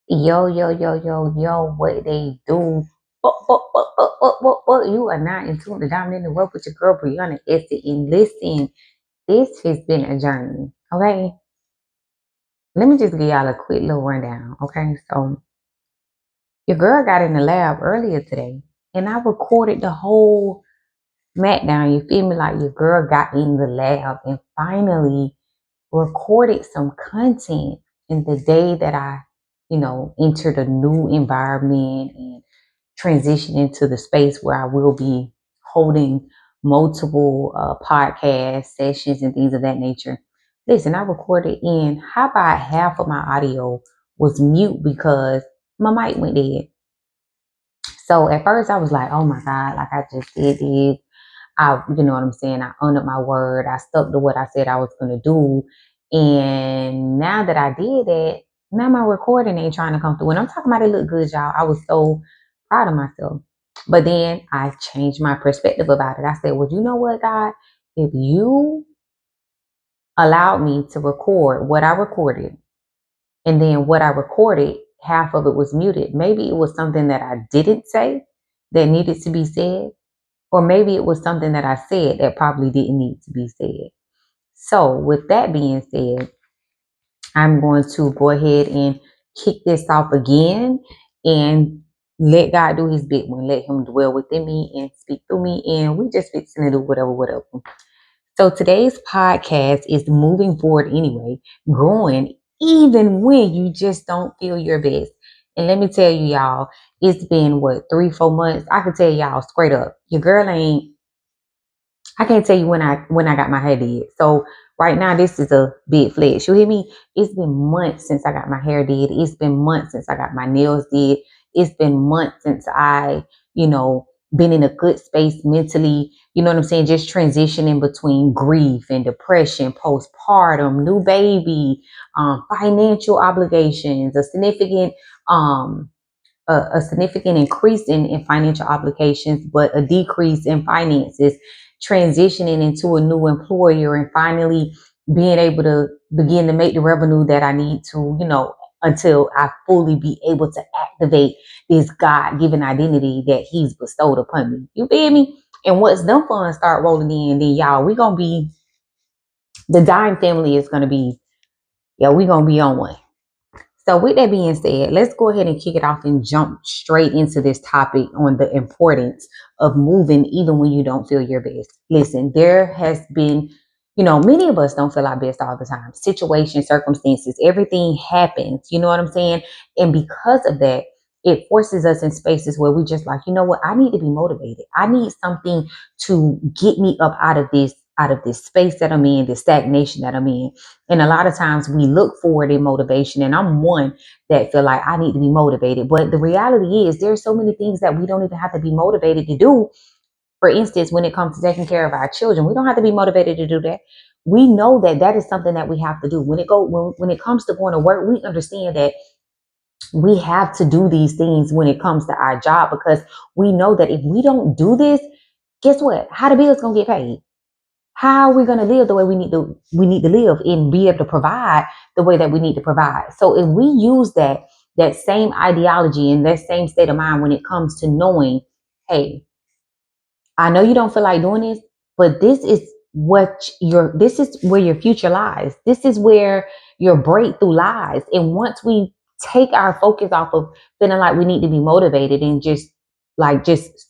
Yo, yo, yo, yo, yo, what they do? You are not in tune to Diamond in the World with your girl, Brianna Essie. And listen, this has been a journey, okay? Let me just give y'all a quick little rundown, okay? So, your girl got in the lab earlier today, and I recorded the whole smackdown. You feel me? Like your girl got in the lab and finally recorded some content in the day that I, entered a new environment and transition into the space where I will be holding multiple podcast sessions and things of that nature. Listen, I recorded in how about half of my audio was mute because my mic went dead. So at first I was like, oh my God, like I just did this. You know what I'm saying? I honored my word. I stuck to what I said I was going to do. And now that I did that, now my recording ain't trying to come through. And I'm talking about it look good, y'all. I was so proud of myself. But then I changed my perspective about it. I said, well, you know what, God? If you allowed me to record what I recorded, and then what I recorded, half of it was muted. Maybe it was something that I didn't say that needed to be said. Or maybe it was something that I said that probably didn't need to be said. So, with that being said, I'm going to go ahead and kick this off again and let God do his big one. Let him dwell within me and speak through me. And we just fixing to do whatever. So, today's podcast is moving forward anyway, growing even when you just don't feel your best. And let me tell you, y'all, it's been what, 3-4 months? I can tell y'all straight up, your girl ain't I can't tell you when I got my hair did. So right now this is a big flex. You hear me? It's been months since I got my hair did. It's been months since I got my nails did. It's been months since I, been in a good space mentally. You know what I'm saying? Just transitioning between grief and depression, postpartum, new baby, financial obligations, um a significant increase in financial obligations, but a decrease in finances, transitioning into a new employer and finally being able to begin to make the revenue that I need to, until I fully be able to activate this God given identity that He's bestowed upon me. You feel me? And once them funds start rolling in, then y'all, we gonna be the Dime family is gonna be, yeah, we gonna be on one. So with that being said, let's go ahead and kick it off and jump straight into this topic on the importance of moving even when you don't feel your best. Listen, there has been, many of us don't feel our best all the time. Situations, circumstances, everything happens. You know what I'm saying? And because of that, it forces us in spaces where we just like, you know what? I need to be motivated. I need something to get me up out of this space that I'm in, this stagnation that I'm in. And a lot of times we look for it in motivation. And I'm one that feel like I need to be motivated. But the reality is there's so many things that we don't even have to be motivated to do. For instance, when it comes to taking care of our children, we don't have to be motivated to do that. We know that that is something that we have to do. When it comes to going to work, we understand that we have to do these things when it comes to our job because we know that if we don't do this, guess what? How the bills gonna get paid? How are we going to live the way we need to live and be able to provide the way that we need to provide? So if we use that same ideology and that same state of mind when it comes to knowing, hey, I know you don't feel like doing this, but this is where your future lies. This is where your breakthrough lies. And once we take our focus off of feeling like we need to be motivated and just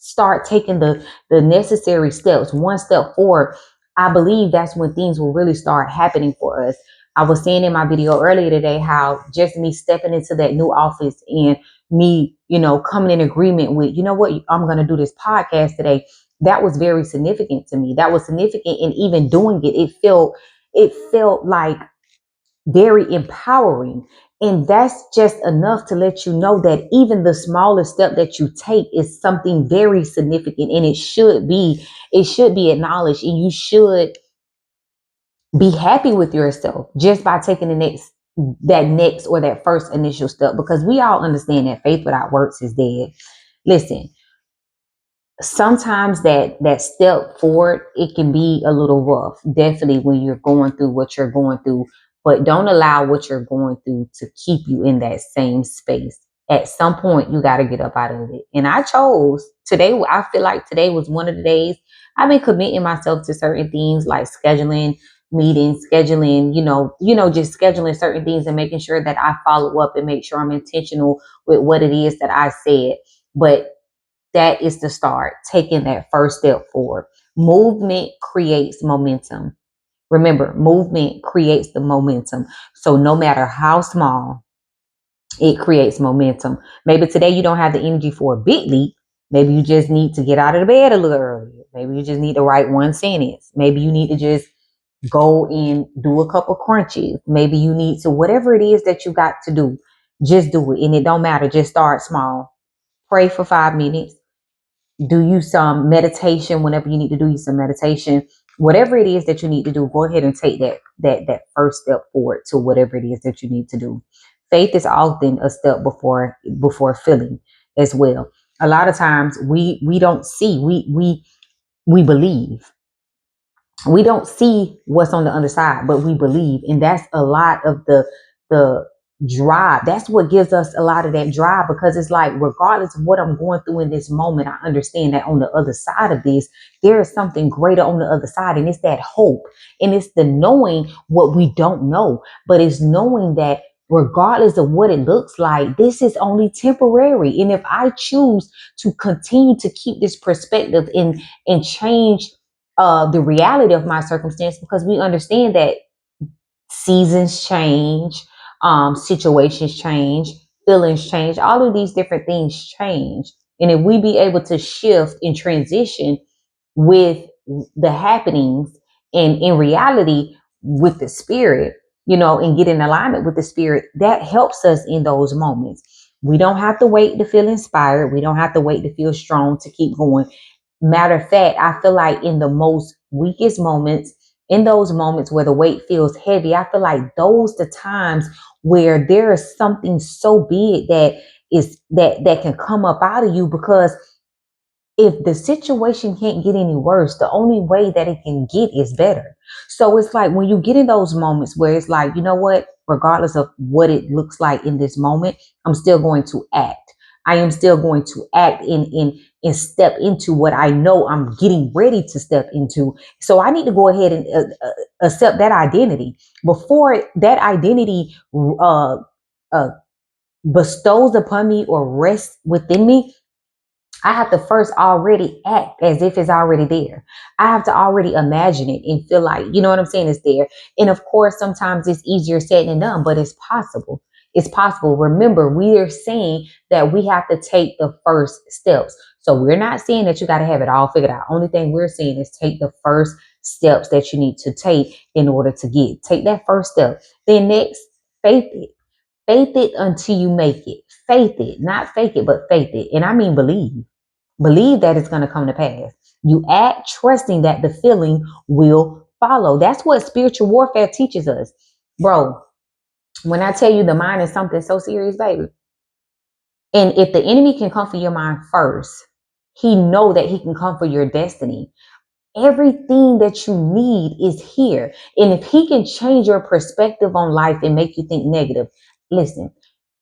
start taking the necessary steps, one step forward, I believe that's when things will really start happening for us. I was saying in my video earlier today how just me stepping into that new office and me, coming in agreement with, you know what, I'm going to do this podcast today, that was very significant to me. That was significant. And even doing it, it felt like very empowering. And that's just enough to let you know that even the smallest step that you take is something very significant, and it should be acknowledged, and you should be happy with yourself just by taking that next or that first initial step, because we all understand that faith without works is dead. Listen, sometimes that step forward, it can be a little rough, definitely when you're going through what you're going through. but don't allow what you're going through to keep you in that same space. At some point, you got to get up out of it. And I chose today. I feel like today was one of the days I've been committing myself to certain things like scheduling meetings, scheduling, just scheduling certain things and making sure that I follow up and make sure I'm intentional with what it is that I said. But that is the start, taking that first step forward. Movement creates momentum. Remember, movement creates the momentum. So no matter how small, it creates momentum. Maybe today you don't have the energy for a big leap. Maybe you just need to get out of the bed a little earlier. Maybe you just need to write one sentence. Maybe you need to just go and do a couple crunches. Maybe you need to, whatever it is that you got to do, just do it. And it don't matter. Just start small. Pray for 5 minutes. Do you some meditation whenever you need to do you some meditation. Whatever it is that you need to do, go ahead and take that first step forward to whatever it is that you need to do. Faith is often a step before feeling as well. A lot of times we don't see, we believe. We don't see what's on the other side, but we believe. And that's a lot of the drive. That's what gives us a lot of that drive, because it's like, regardless of what I'm going through in this moment, I understand that on the other side of this, there is something greater on the other side. And it's that hope. And it's the knowing what we don't know, but it's knowing that regardless of what it looks like, this is only temporary. And if I choose to continue to keep this perspective and change the reality of my circumstance, because we understand that seasons change, situations change, feelings change, all of these different things change. And if we be able to shift and transition with the happenings and in reality with the spirit, and get in alignment with the spirit, that helps us in those moments. We don't have to wait to feel inspired. We don't have to wait to feel strong to keep going. Matter of fact, I feel like in the most weakest moments, in those moments where the weight feels heavy, I feel like those the times where there is something so big that can come up out of you, because if the situation can't get any worse, the only way that it can get is better. So it's like when you get in those moments where it's like, you know what, regardless of what it looks like in this moment, I'm still going to act. I am still going to act and step into what I know I'm getting ready to step into. So I need to go ahead and accept that identity before that identity uh, bestows upon me or rests within me. I have to first already act as if it's already there. I have to already imagine it and feel like, you know what I'm saying, it's there. And of course, sometimes it's easier said than done, but it's possible. It's possible. Remember, we are saying that we have to take the first steps. So we're not saying that you got to have it all figured out. Only thing we're saying is take the first steps that you need to take in order to take that first step. Then next, faith it. Faith it until you make it. Faith it, not fake it, but faith it. And I mean believe. Believe that it's going to come to pass. You act trusting that the feeling will follow. That's what spiritual warfare teaches us. Bro, when I tell you the mind is something so serious, baby. And if the enemy can come for your mind first, he know that he can come for your destiny. Everything that you need is here. And if he can change your perspective on life and make you think negative, listen,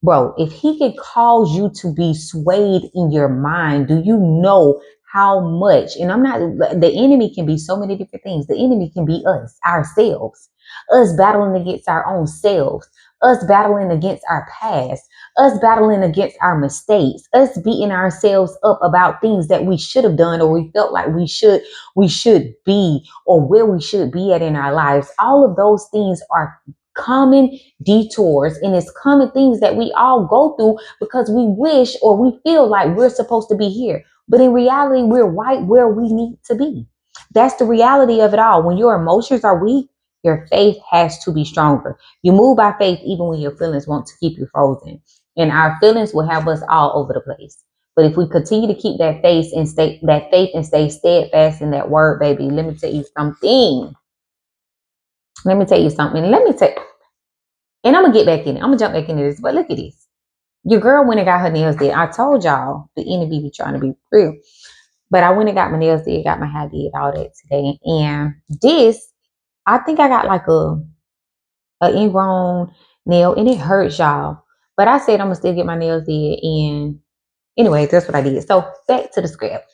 bro, if he can cause you to be swayed in your mind, do you know how much? And I'm not, the enemy can be so many different things. The enemy can be us, ourselves, us battling against our own selves, us battling against our past, us battling against our mistakes, us beating ourselves up about things that we should have done or we felt like we should be, or where we should be at in our lives. All of those things are common detours, and it's common things that we all go through because we wish or we feel like we're supposed to be here. But in reality, we're right where we need to be. That's the reality of it all. When your emotions are weak, your faith has to be stronger. You move by faith even when your feelings want to keep you frozen. And our feelings will have us all over the place. But if we continue to keep that faith and stay steadfast in that word, baby, let me tell you something. Let me tell you something. And I'm gonna get back in it. I'm gonna jump back into this. But look at this. Your girl went and got her nails did. I told y'all the enemy be trying to be real. But I went and got my nails did, got my hair did, all that today. And this, I think I got like an ingrown nail, and it hurts, y'all. But I said I'm gonna still get my nails did, and anyway, that's what I did. So back to the script,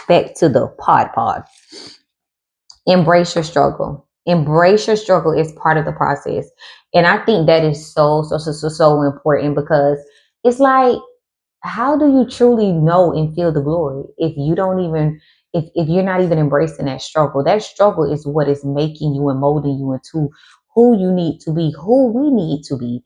back to the pod. Embrace your struggle. Embrace your struggle is part of the process, and I think that is so important because it's like, how do you truly know and feel the glory if you don't even if you're not even embracing that struggle? That struggle is what is making you and molding you into who you need to be, who we need to be.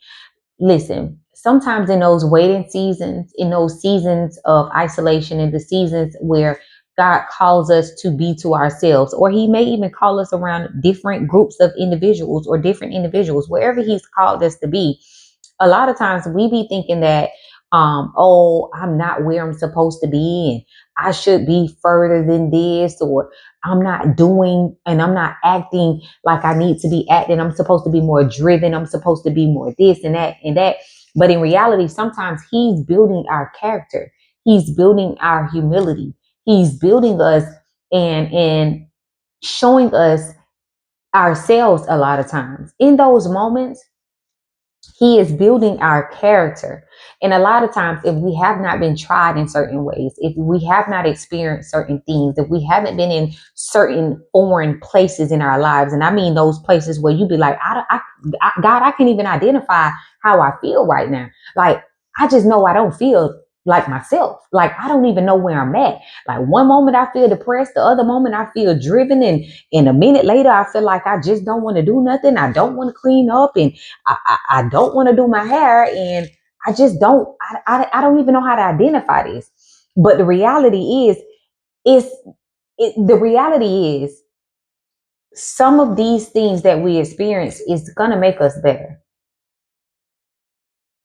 Listen, sometimes in those waiting seasons, in those seasons of isolation, in the seasons where God calls us to be to ourselves, or He may even call us around different groups of individuals or different individuals, wherever He's called us to be, a lot of times we be thinking that, oh, I'm not where I'm supposed to be, and I should be further than this, or I'm not doing and I'm not acting like I need to be acting. I'm supposed to be more driven. I'm supposed to be more this and that and that. But in reality, sometimes He's building our character. He's building our humility. He's building us and showing us ourselves a lot of times. In those moments, He is building our character. And a lot of times, if we have not been tried in certain ways, if we have not experienced certain things, if we haven't been in certain foreign places in our lives, and I mean those places where you be like, God, I can't even identify how I feel right now. Like, I just know I don't feel like myself. Like, I don't even know where I'm at. Like, one moment I feel depressed, the other moment I feel driven, and a minute later I feel like I just don't want to do nothing. I don't want to clean up, and I don't want to do my hair, and I just I don't even know how to identify this. But the reality is the reality is some of these things that we experience is going to make us better.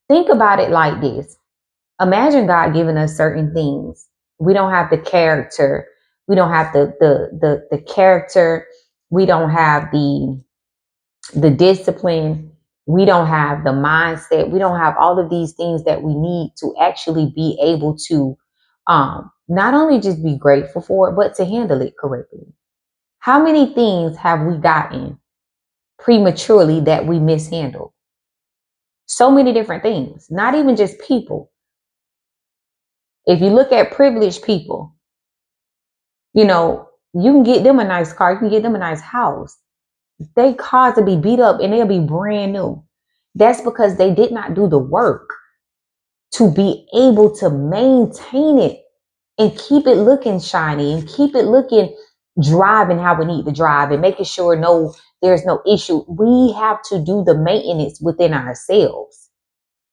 Think about it like this. Imagine God giving us certain things. We don't have the character. We don't have the character. We don't have the discipline. We don't have the mindset. We don't have all of these things that we need to actually be able to not only just be grateful for it, but to handle it correctly. How many things have we gotten prematurely that we mishandled? So many different things, not even just people. If you look at privileged people, you know, you can get them a nice car, you can get them a nice house. They cars to be beat up and they'll be brand new. That's because they did not do the work to be able to maintain it and keep it looking shiny and keep it looking driving how we need to drive and making sure there's no issue. We have to do the maintenance within ourselves,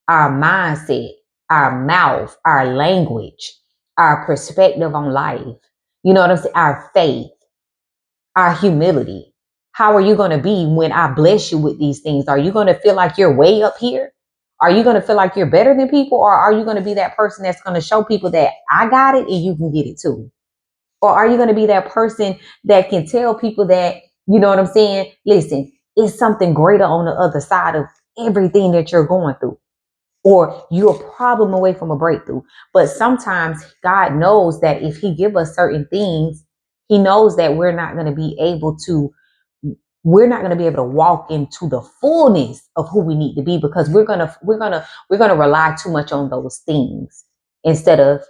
our mindset, our mouth, our language, our perspective on life. You know what I'm saying? Our faith, our humility. How are you going to be when I bless you with these things? Are you going to feel like you're way up here? Are you going to feel like you're better than people? Or are you going to be that person that's going to show people that I got it and you can get it too? Or are you going to be that person that can tell people that, you know what I'm saying? Listen, it's something greater on the other side of everything that you're going through. Or you're a problem away from a breakthrough. But sometimes God knows that if He give us certain things, He knows that we're not going to be able to walk into the fullness of who we need to be because we're gonna rely too much on those things instead of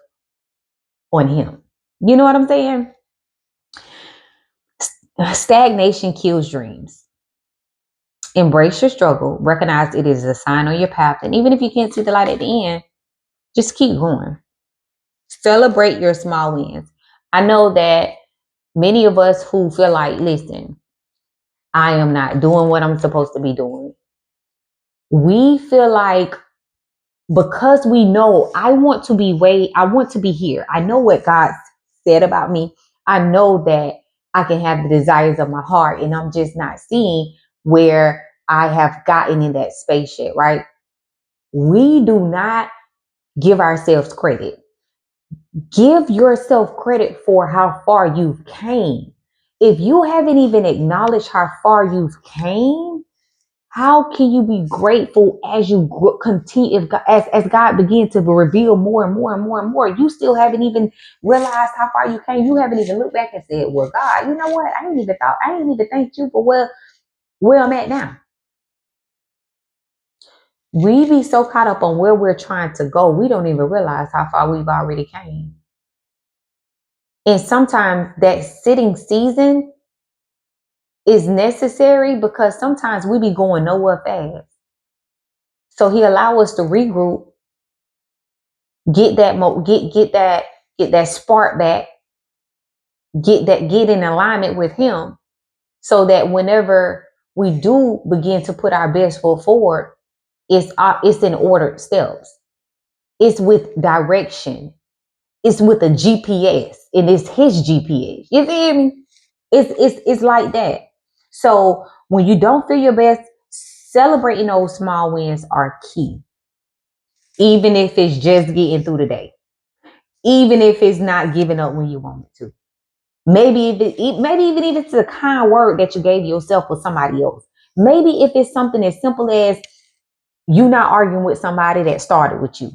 on Him. You know what I'm saying? Stagnation kills dreams. Embrace your struggle. Recognize it is a sign on your path, and even if you can't see the light at the end, just keep going. Celebrate your small wins. I know that many of us who feel like, listen, I am not doing what I'm supposed to be doing. We feel like because we know I want to be here. I know what God said about me. I know that I can have the desires of my heart, and I'm just not seeing where I have gotten in that space yet, right? We do not give ourselves credit. Give yourself credit for how far you've came. If you haven't even acknowledged how far you've came, how can you be grateful as you continue, as God begins to reveal more and more and more and more? You still haven't even realized how far you came. You haven't even looked back and said, well, God, you know what? I ain't even thanked you for where I'm at now. We be so caught up on where we're trying to go, we don't even realize how far we've already came. And sometimes that sitting season is necessary because sometimes we be going nowhere fast. So he allow us to regroup, get that get that spark back, get in alignment with him, so that whenever we do begin to put our best foot forward, it's in ordered steps. It's with direction. It's with a GPS, and it's his GPS. You feel me? It's like that. So when you don't feel your best, celebrating those small wins are key. Even if it's just getting through the day, even if it's not giving up when you want it to. Maybe even if it's a kind word that you gave yourself or somebody else. Maybe if it's something as simple as you not arguing with somebody that started with you,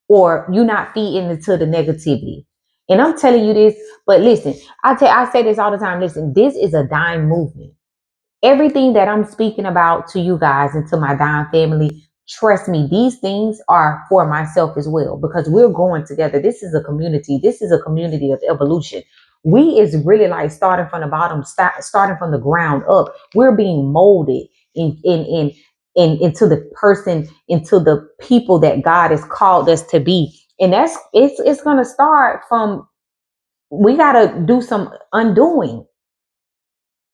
or you not feeding into the negativity. And I'm telling you this, but listen, I say this all the time. Listen, this is a dying movement. Everything that I'm speaking about to you guys and to my dying family, trust me, these things are for myself as well, because we're going together. This is a community. This is a community of evolution. We is really like starting from the bottom, starting from the ground up. We're being molded into the person, into the people that God has called us to be. And it's gonna start from, we gotta do some undoing.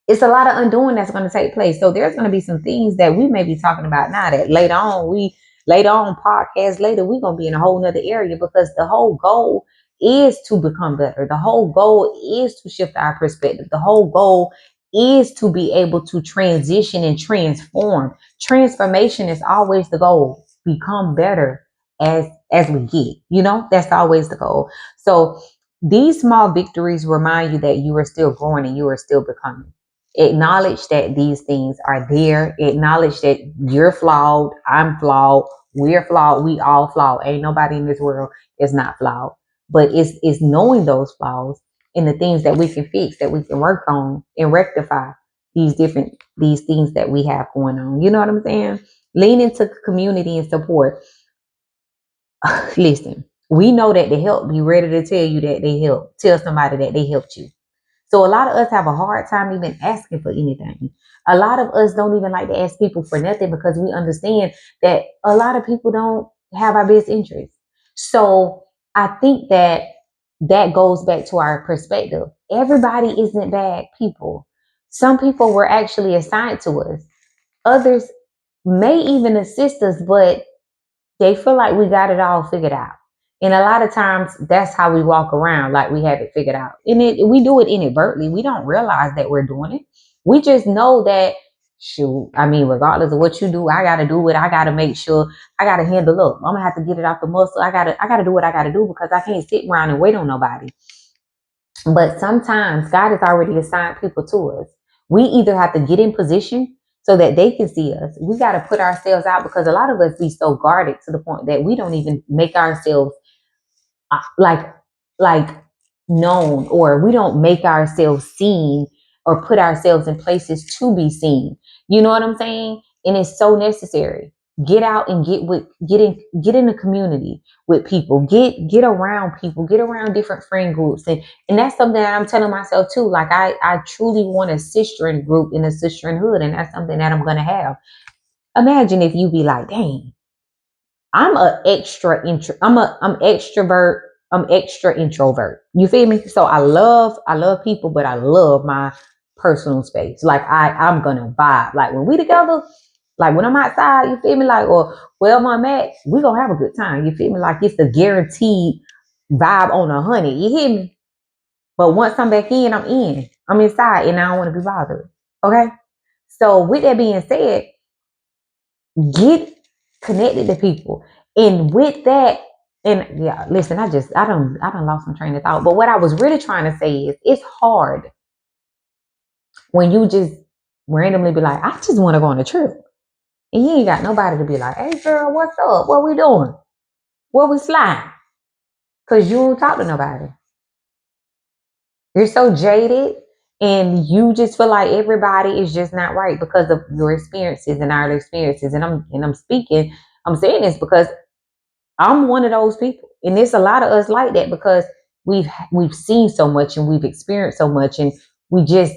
It's a lot of undoing that's going to take place. So there's going to be some things that we may be talking about now that later on podcast later, we're going to be in a whole nother area, because the whole goal is to become better. The whole goal is to shift our perspective. The whole goal is to be able to transition and transform. Transformation is always the goal. Become better as we get, that's always the goal. So these small victories remind you that you are still growing and you are still becoming. Acknowledge that these things are there. Acknowledge that you're flawed. I'm flawed. We're flawed. We all flawed. Ain't nobody in this world is not flawed. But it's knowing those flaws and the things that we can fix, that we can work on and rectify these things that we have going on. You know what I'm saying? Lean into community and support. Listen, we know that they help. Be ready to tell you that they help. Tell somebody that they helped you. So a lot of us have a hard time even asking for anything. A lot of us don't even like to ask people for nothing, because we understand that a lot of people don't have our best interests. So I think that goes back to our perspective. Everybody isn't bad people. Some people were actually assigned to us. Others may even assist us, but they feel like we got it all figured out. And a lot of times that's how we walk around, like we have it figured out. And we do it inadvertently. We don't realize that we're doing it. We just know that, shoot, I mean, regardless of what you do, I gotta do it. I gotta make sure, I gotta handle up. I'm gonna have to get it off the muscle. I gotta do what I gotta do, because I can't sit around and wait on nobody. But sometimes God has already assigned people to us. We either have to get in position so that they can see us. We got to put ourselves out, because a lot of us be so guarded to the point that we don't even make ourselves like like known, or we don't make ourselves seen or put ourselves in places to be seen. You know what I'm saying? And it's so necessary. Get out and get in the community with people. Get around people. Get around different friend groups. And that's something that I'm telling myself too. Like I truly want a sistering group in a sistering hood, and that's something that I'm gonna have. Imagine if you be like, dang, I'm extrovert. I'm extra introvert. You feel me? So I love people, but I love my personal space. Like I'm gonna vibe. Like when we together, like when I'm outside, you feel me? Like, or wherever I'm at, we gonna have a good time. You feel me? Like it's the guaranteed vibe on 100. You hear me? But once I'm back in, I'm in. I'm inside, and I don't want to be bothered. Okay. So with that being said, get connected to people. And with that, and yeah, listen, I don't lost my train of thought. But what I was really trying to say is, it's hard when you just randomly be like, I just want to go on a trip. And you ain't got nobody to be like, hey girl, what's up? What we doing? Where we sliding? Cause you don't talk to nobody. You're so jaded and you just feel like everybody is just not right because of your experiences and our experiences. And I'm saying this because I'm one of those people, and there's a lot of us like that because we've seen so much and we've experienced so much, and we just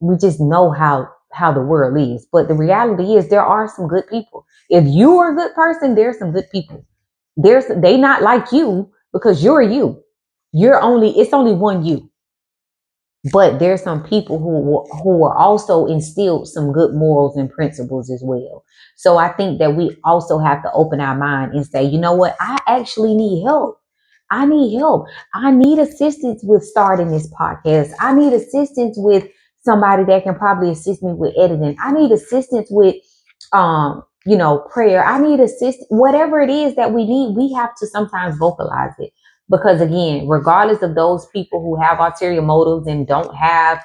we just know how the world is. But the reality is, there are some good people. If you are a good person, there's some good people. They not like you because you're you. It's only one you. But there's some people who are also instilled some good morals and principles as well. So I think that we also have to open our mind and say, you know what, I actually need help. I need help. I need assistance with starting this podcast. I need assistance with somebody that can probably assist me with editing. I need assistance with prayer. I need assistance. Whatever it is that we need, we have to sometimes vocalize it. Because again, regardless of those people who have ulterior motives and don't have,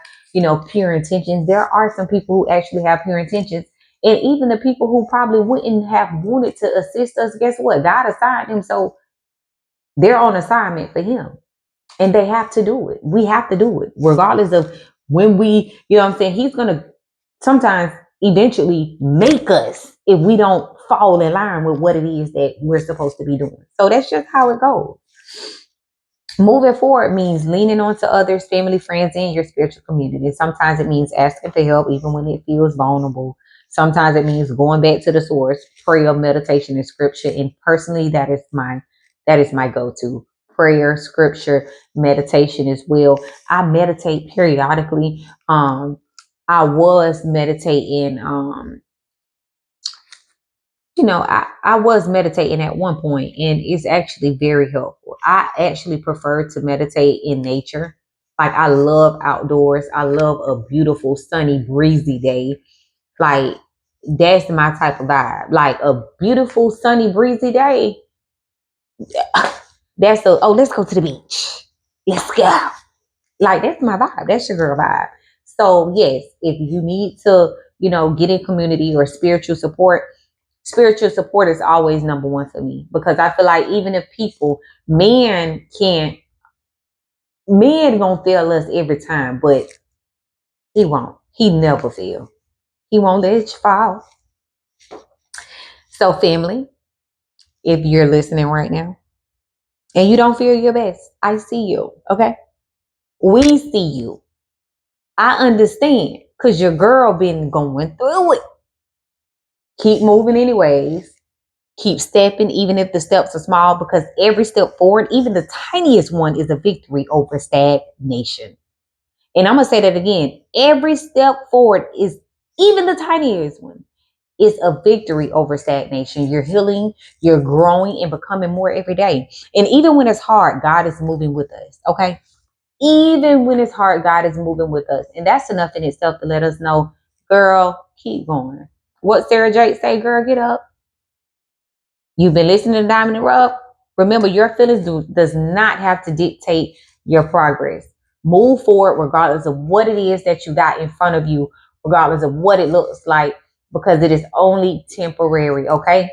pure intentions, there are some people who actually have pure intentions. And even the people who probably wouldn't have wanted to assist us, guess what? God assigned them. So they're on assignment for him. And they have to do it. We have to do it. Regardless of when I'm saying? He's going to sometimes eventually make us if we don't fall in line with what it is that we're supposed to be doing. So that's just how it goes. Moving forward means leaning on to others, family, friends, and your spiritual community. Sometimes it means asking for help even when it feels vulnerable. Sometimes it means going back to the source, prayer, meditation, and scripture. And personally, that is my go-to. Prayer, scripture, meditation as well. I meditate periodically. I was meditating I was meditating at one point, and it's actually very helpful. I actually prefer to meditate in nature. Like, I love outdoors. I love a beautiful, sunny, breezy day. Like, that's my type of vibe. Like, a beautiful, sunny, breezy day. Let's go to the beach. Let's go. Like, that's my vibe. That's your girl vibe. So, yes, if you need to, get in community or spiritual support is always number one for me, because I feel like even if man gonna fail us every time, but he won't. He never fail. He won't let you fall. So, family, if you're listening right now and you don't feel your best, I see you. Okay, we see you. I understand, because your girl been going through it. Keep moving anyways. Keep stepping, even if the steps are small, because every step forward, even the tiniest one, is a victory over stagnation. And I'm going to say that again. Every step forward is, even the tiniest one, is a victory over stagnation. You're healing, you're growing, and becoming more every day. And even when it's hard, God is moving with us. Okay. Even when it's hard, God is moving with us. And that's enough in itself to let us know, girl, keep going. What Sarah Jake say, girl, get up. You've been listening to Diamond and Rub. Remember, your feelings does not have to dictate your progress. Move forward regardless of what it is that you got in front of you, regardless of what it looks like, because it is only temporary. Okay,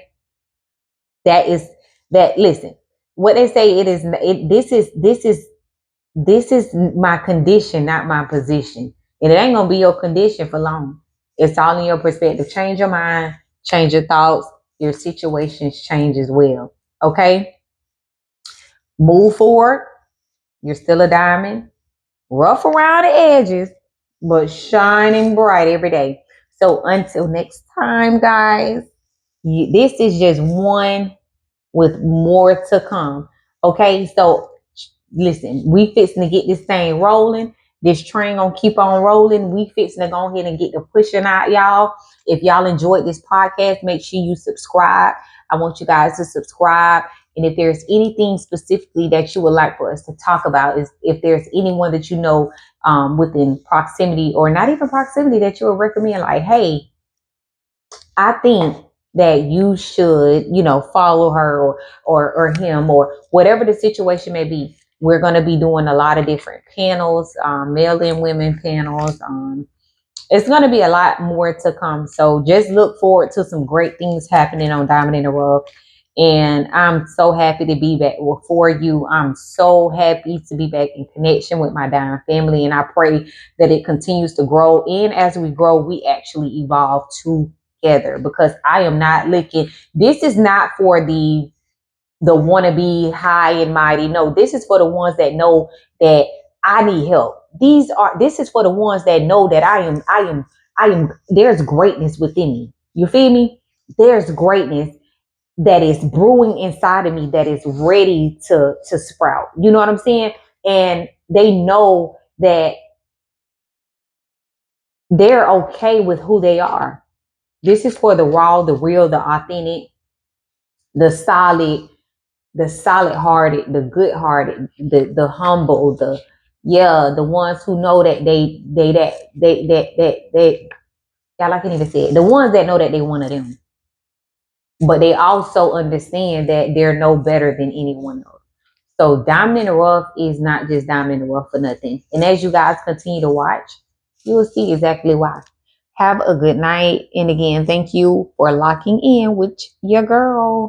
listen, what they say, this is my condition, not my position, and it ain't gonna be your condition for long. It's all in your perspective. Change your mind, change your thoughts, your situations change as well. Okay, move forward. You're still a diamond, rough around the edges, but shining bright every day. So until next time, guys, this is just one with more to come. Okay, so listen, we fixing to get this thing rolling. This train gonna keep on rolling. We fixing to go ahead and get the pushing out, y'all. If y'all enjoyed this podcast, make sure you subscribe. I want you guys to subscribe. And if there's anything specifically that you would like for us to talk about, is if there's anyone that you know within proximity, or not even proximity, that you would recommend, like, hey, I think that you should, follow her, or him, or whatever the situation may be. We're going to be doing a lot of different panels, male and women panels. It's going to be a lot more to come. So just look forward to some great things happening on Diamond in the Rub. And I'm so happy to be back for you. I'm so happy to be back in connection with my dying family. And I pray that it continues to grow. And as we grow, we actually evolve together, because I am not looking, this is not for the wannabe high and mighty. No, this is for the ones that know that I need help. This is for the ones that know that there's greatness within me. You feel me? There's greatness that is brewing inside of me that is ready to sprout. You know what I'm saying? And they know that they're okay with who they are. This is for the raw, the real, the authentic, the solid, the solid hearted, the good hearted, the humble, the ones who know that they y'all, I can't even say it. The ones that know that they one of them. But they also understand that they're no better than anyone else. So Diamond in the Rough is not just Diamond in the Rough for nothing. And as you guys continue to watch, you will see exactly why. Have a good night. And again, thank you for locking in with your girl.